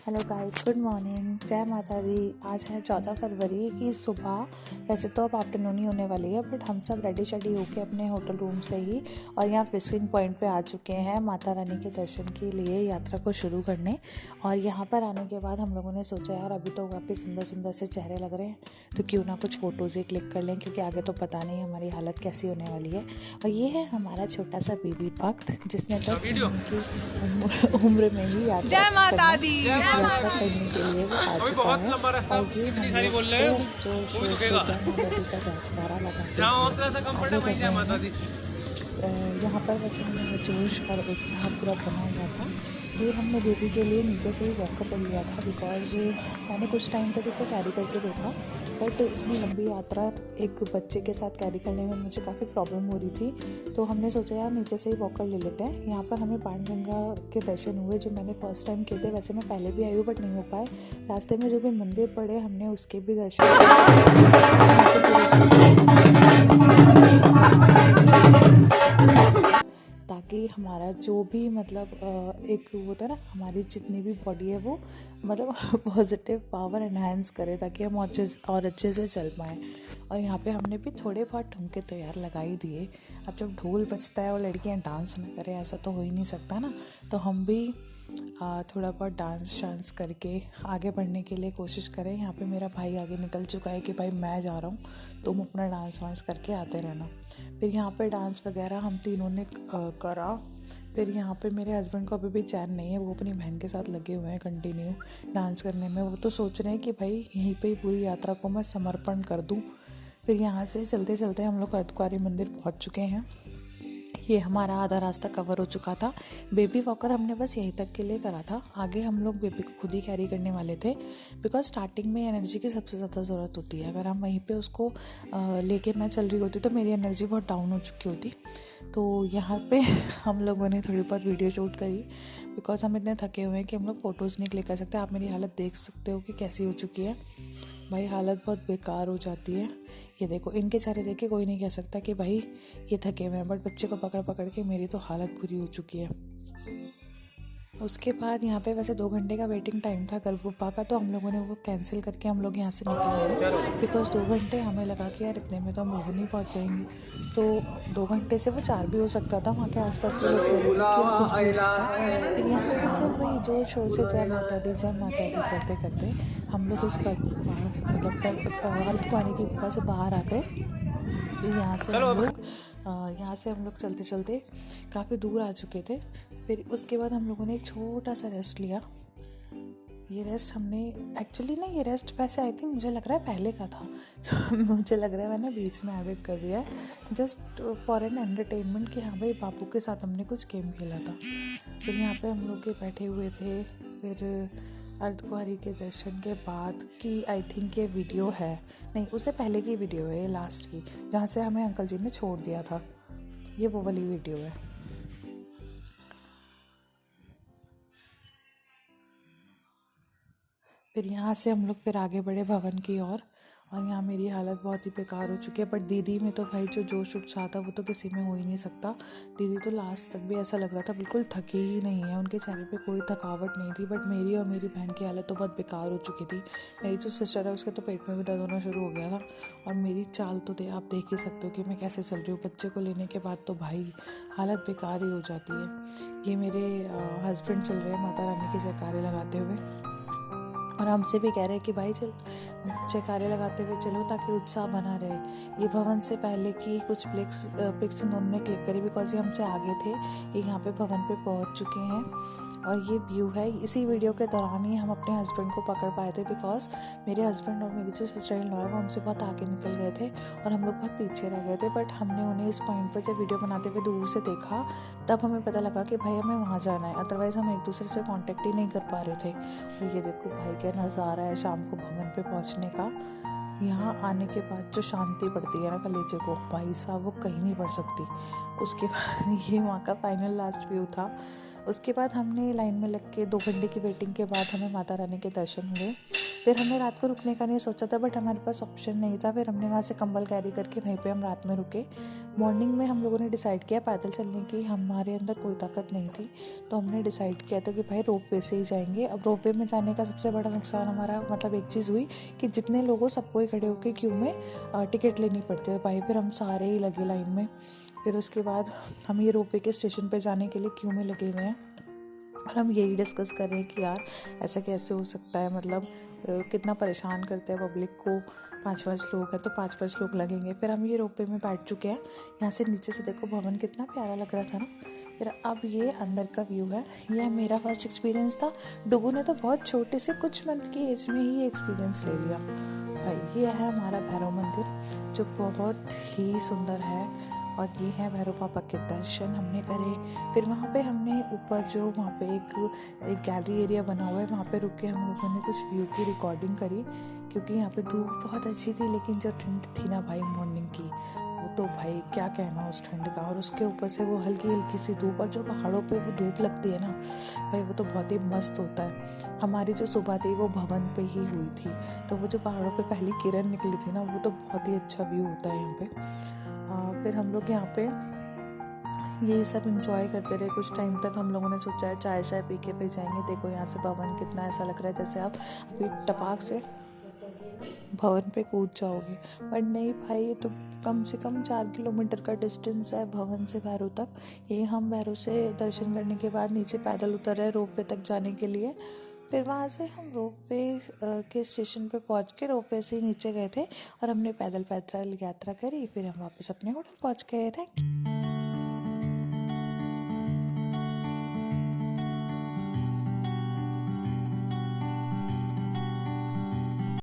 Hello guys, good morning, जय माता दी। आज है 14 फरवरी की सुबह। वैसे तो अब आफ्टरनून ही होने वाली है, बट हम सब रेडी शेडी होके अपने होटल रूम से ही और यहाँ फिशिंग पॉइंट पे आ चुके हैं माता रानी के दर्शन के लिए यात्रा को शुरू करने। और यहाँ पर आने के बाद हम लोगों ने सोचा यार अभी तो काफ़ी सुंदर सुंदर से चेहरे लग रहे हैं, तो क्यों ना कुछ फ़ोटोज़ ही क्लिक कर लें, क्योंकि आगे तो पता नहीं हमारी हालत कैसी होने वाली है। और ये है हमारा छोटा सा बेबी भक्त जिसने 10 महीने की उम्र में ही यात्रा करने के लिए वो आ चुका है। और ये हम लोग जो शोर से जय माता दी का जयकारा लगाते हैं। यहाँ पर वैसे हमें जोश और उत्साह पूरा बना हुआ था। फिर हमने बेबी के लिए नीचे से ही वॉकअप लिया था, बिकॉज मैंने कुछ टाइम तक इसको कैरी करके देखा, बट इतनी लंबी यात्रा एक बच्चे के साथ कैरी करने में मुझे काफ़ी प्रॉब्लम हो रही थी। तो हमने सोचा यार नीचे से ही वॉकर ले लेते हैं। यहाँ पर हमें पांडुरंगा के दर्शन हुए जो मैंने फर्स्ट टाइम किए थे। वैसे मैं पहले भी आई हूँ बट नहीं हो पाए। रास्ते में जो भी मंदिर पड़े हमने उसके भी दर्शन ताकि हमारा जो भी मतलब एक होता है ना, हमारी जितनी भी बॉडी है वो मतलब पॉजिटिव पावर एनहांस करे, ताकि हम और अच्छे से चल पाएँ। और यहाँ पे हमने भी थोड़े बहुत ठुमके तो यार लगा ही दिए। अब जब ढोल बजता है और लड़कियाँ डांस ना करें ऐसा तो हो ही नहीं सकता ना। तो हम भी थोड़ा बहुत डांस करके आगे बढ़ने के लिए कोशिश करें। यहाँ पे मेरा भाई आगे निकल चुका है कि भाई मैं जा रहा हूँ, तुम अपना डांस वांस करके आते रहना। फिर यहाँ पे डांस वगैरह हम तीनों ने करा। फिर यहाँ पे मेरे हस्बैंड को अभी भी चैन नहीं है, वो अपनी बहन के साथ लगे हुए हैं कंटिन्यू डांस करने में। वो तो सोच रहे हैं कि भाई यहीं पे ही पूरी यात्रा को मैं समर्पण कर दूँ। फिर यहाँ से चलते चलते हम लोग अर्धकुंवारी मंदिर पहुँच चुके हैं। ये हमारा आधा रास्ता कवर हो चुका था। बेबी वॉकर हमने बस यहीं तक के लिए करा था, आगे हम लोग बेबी को खुद ही कैरी करने वाले थे, बिकॉज स्टार्टिंग में एनर्जी की सबसे ज़्यादा ज़रूरत होती है। अगर हम वहीं पे उसको लेके मैं चल रही होती तो मेरी एनर्जी बहुत डाउन हो चुकी होती। तो यहाँ पे हम लोगों ने थोड़ी बहुत वीडियो शूट करी, बिकॉज हम इतने थके हुए हैं कि हम लोग फ़ोटोज़ नहीं क्लिक कर सकते। आप मेरी हालत देख सकते हो कि कैसी हो चुकी है। भाई हालत बहुत बेकार हो जाती है। ये देखो, इनके चेहरे देख के कोई नहीं कह सकता कि भाई ये थके हुए हैं, बट बच्चे को पकड़ पकड़ के मेरी तो हालत बुरी हो चुकी है। उसके बाद यहाँ पे वैसे 2 घंटे का वेटिंग टाइम था गरबुप्पा का, तो हम लोगों ने वो कैंसिल करके हम लोग यहाँ से निकल गए, बिकॉज 2 घंटे हमें लगा कि यार इतने में तो हम लोग नहीं पहुँच जाएंगे। तो 2 घंटे से वो 4 भी हो सकता था। वहाँ के आसपास के लोग कह रहे थे कि कुछ भी हो सकता है। फिर यहाँ से फिर वही जो शोर से जय माता दी करते करते हम लोग इस मतलब अर्धकुंवारी की गुफा से बाहर आ गए। फिर यहाँ से हम लोग चलते चलते काफ़ी दूर आ चुके थे। फिर उसके बाद हम लोगों ने एक छोटा सा रेस्ट लिया। ये रेस्ट हमने एक्चुअली ना, ये रेस्ट वैसे आई थिंक मुझे लग रहा है पहले का था मुझे लग रहा है मैंने बीच में एडिट कर दिया है, जस्ट फॉर एन एंटरटेनमेंट कि हाँ भाई बापू के साथ हमने कुछ गेम खेला था। फिर यहाँ पे हम लोग बैठे हुए थे। फिर अर्धकुंवारी के दर्शन के बाद की आई थिंक ये वीडियो है, नहीं उससे पहले की वीडियो है, ये लास्ट की, जहाँ से हमें अंकल जी ने छोड़ दिया था। ये वो वाली वीडियो है। फिर यहाँ से हम लोग फिर आगे बढ़े भवन की ओर। और यहाँ मेरी हालत बहुत ही बेकार हो चुकी है, बट दीदी में तो भाई जो जोश उत्साह था वो तो किसी में हो ही नहीं सकता। दीदी तो लास्ट तक भी ऐसा लग रहा था बिल्कुल थकी ही नहीं है, उनके चेहरे पे कोई थकावट नहीं थी। बट मेरी और मेरी बहन की हालत तो बहुत बेकार हो चुकी थी। मेरी जो सिस्टर है उसके तो पेट में भी दर्द होना शुरू हो गया था। और मेरी चाल तो आप देख ही सकते हो कि मैं कैसे चल रही हूँ। बच्चे को लेने के बाद तो भाई हालत बेकार ही हो जाती है। ये मेरे हस्बैंड चल रहे हैं माता रानी के जयकारे लगाते हुए, और हमसे भी कह रहे हैं कि भाई चल जयकारे लगाते हुए चलो ताकि उत्साह बना रहे। ये भवन से पहले की कुछ पिक्स इन्होंने क्लिक करी, बिकॉज ये हमसे आगे थे। ये यहाँ पे भवन पे पहुँच चुके हैं और ये व्यू है। इसी वीडियो के दौरान ही हम अपने हस्बैंड को पकड़ पाए थे, बिकॉज मेरे हस्बैंड और मेरी जो सिस्टर इन लॉ है वो हमसे बहुत आगे निकल गए थे और हम लोग बहुत पीछे रह गए थे। बट हमने उन्हें इस पॉइंट पर जब वीडियो बनाते हुए दूर से देखा, तब हमें पता लगा कि भाई हमें वहाँ जाना है, अदरवाइज़ हम एक दूसरे से कॉन्टेक्ट ही नहीं कर पा रहे थे। और ये देखो भाई क्या नज़ारा है शाम को भवन पे पहुँचने का। यहाँ आने के बाद जो शांति पड़ती है ना कलेजे को, भाई साहब वो कहीं नहीं पड़ सकती। उसके बाद ये वहाँ का फाइनल लास्ट व्यू था। उसके बाद हमने लाइन में लग के 2 घंटे की वेटिंग के बाद हमें माता रानी के दर्शन हुए। फिर हमने रात को रुकने का नहीं सोचा था, बट हमारे पास ऑप्शन नहीं था। फिर हमने वहाँ से कंबल कैरी करके वहीं पे हम रात में रुके। मॉर्निंग में हम लोगों ने डिसाइड किया पैदल चलने की, हमारे अंदर कोई ताकत नहीं थी, तो हमने डिसाइड किया था कि भाई रोप वे से ही जाएंगे। अब रोप वे में जाने का सबसे बड़ा नुकसान हमारा मतलब एक चीज़ हुई कि जितने लोगों सबको ही खड़े होकर क्यू में टिकट लेनी पड़ती है भाई। फिर हम सारे ही लगे लाइन में। फिर उसके बाद हम ये रोप वे के स्टेशन पे जाने के लिए क्यू में लगे हुए हैं और हम यही डिस्कस कर रहे हैं कि यार ऐसा कैसे हो सकता है, मतलब कितना परेशान करते हैं पब्लिक को। 5-5 लोग हैं तो 5-5 लोग लगेंगे। फिर हम ये रोपवे में बैठ चुके हैं। यहाँ से नीचे से देखो भवन कितना प्यारा लग रहा था ना। फिर अब ये अंदर का व्यू है। ये मेरा फर्स्ट एक्सपीरियंस था। डुगू ने तो बहुत छोटे से कुछ मंथ की एज में ही एक्सपीरियंस ले लिया भाई। ये है हमारा भैरव मंदिर जो बहुत ही सुंदर है, और ये है भैरव पापा के दर्शन हमने करे। फिर वहाँ पे हमने ऊपर जो वहाँ पे एक गैलरी एरिया बना हुआ है, वहाँ पे रुक के हम लोगों ने कुछ व्यू की रिकॉर्डिंग करी, क्योंकि यहाँ पे धूप बहुत अच्छी थी। लेकिन जो ठंड थी ना भाई मॉर्निंग की, वो तो भाई क्या कहना उस ठंड का। और उसके ऊपर से वो हल्की हल्की सी धूप, और जो पहाड़ों पे वो धूप लगती है ना भाई, वो तो बहुत ही मस्त होता है। हमारी जो सुबह थी वो भवन पे ही हुई थी, तो वो जो पहाड़ों पे पहली किरण निकली थी ना, वो तो बहुत ही अच्छा व्यू होता है यहाँ पे। फिर हम लोग यहाँ पे ये सब इंजॉय करते रहे कुछ टाइम तक। हम लोगों ने सोचा है चाय शाय पी के फिर जाएंगे। देखो यहाँ से भवन कितना ऐसा लग रहा है जैसे आप अभी टपाक से भवन पे कूद जाओगे, बट नहीं भाई, ये तो कम से कम 4 किलोमीटर का डिस्टेंस है भवन से भैरव तक। ये हम भैरव से दर्शन करने के बाद नीचे पैदल उतर रहे रोप वे तक जाने के लिए। फिर वहाँ से हम रोप वे के स्टेशन पे पहुँच के रोप वे से ही नीचे गए थे, और हमने पैदल यात्रा करी। फिर हम वापस अपने होटल पहुँच गए थे।